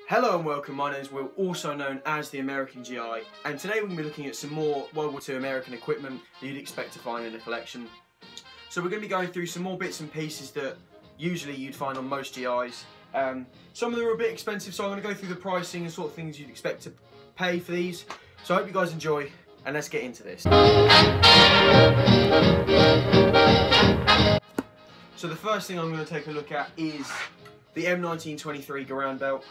Hello and welcome, my name is Will, also known as the American GI, and today we're going to be looking at some more World War II American equipment that you'd expect to find in a collection. So we're going to be going through some more bits and pieces that usually you'd find on most GIs. Some of them are a bit expensive, so I'm going to go through the pricing and sort of things you'd expect to pay for these. So I hope you guys enjoy, and let's get into this. So the first thing I'm going to take a look at is the M1923 Garand belt.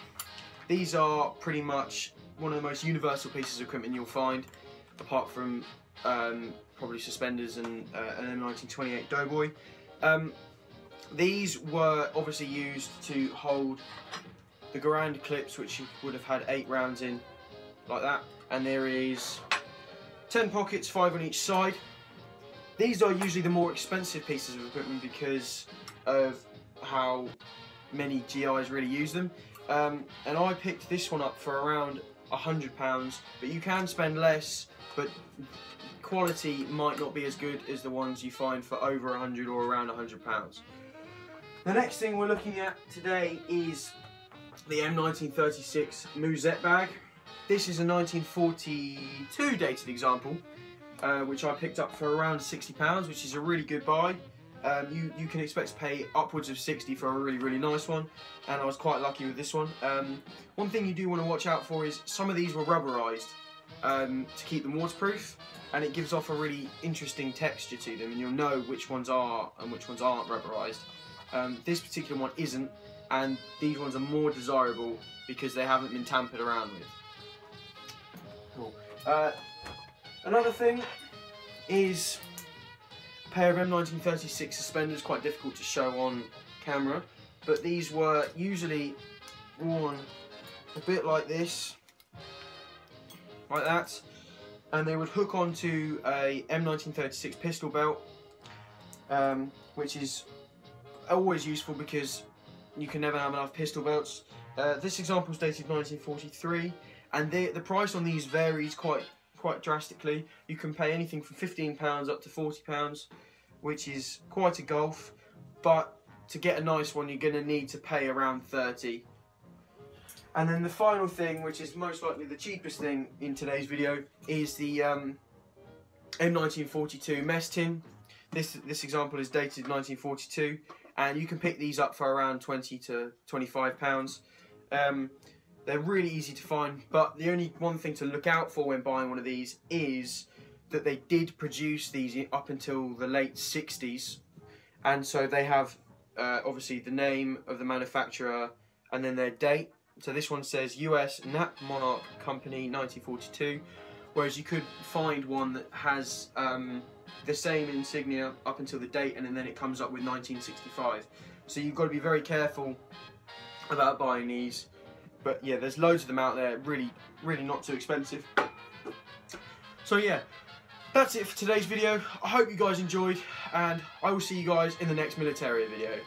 These are pretty much one of the most universal pieces of equipment you'll find, apart from probably Suspenders and an M1928 Doughboy. These were obviously used to hold the Garand clips, which would have had 8 rounds in, like that, and there is 10 pockets, 5 on each side. These are usually the more expensive pieces of equipment because of how many GIs really use them. And I picked this one up for around £100, but you can spend less, but quality might not be as good as the ones you find for over 100 or around £100. The next thing we're looking at today is the M1936 Mousette Bag. This is a 1942 dated example, which I picked up for around £60, which is a really good buy. You can expect to pay upwards of 60 for a really nice one, and I was quite lucky with this one. One thing you do want to watch out for is some of these were rubberized to keep them waterproof, and it gives off a really interesting texture to them, and you'll know which ones are and which ones aren't rubberized. This particular one isn't, and these ones are more desirable because they haven't been tampered around with. Cool. Another thing is a pair of M1936 suspenders, quite difficult to show on camera, but these were usually worn a bit like this, like that, and they would hook onto a M1936 pistol belt, which is always useful because you can never have enough pistol belts. This example is dated 1943, and the price on these varies quite drastically. You can pay anything from £15 up to £40, which is quite a gulf, but to get a nice one you're going to need to pay around 30. And then the final thing, which is most likely the cheapest thing in today's video, is the M1942 mess tin. This example is dated 1942, and you can pick these up for around £20 to £25. They're really easy to find, but the only one thing to look out for when buying one of these is that they did produce these up until the late 60s, and so they have obviously the name of the manufacturer and then their date. So this one says US Nap Monarch Company 1942, whereas you could find one that has the same insignia up until the date, and then it comes up with 1965. So you've got to be very careful about buying these. But yeah, there's loads of them out there, really not too expensive. So yeah, that's it for today's video. I hope you guys enjoyed, and I will see you guys in the next Militaria video.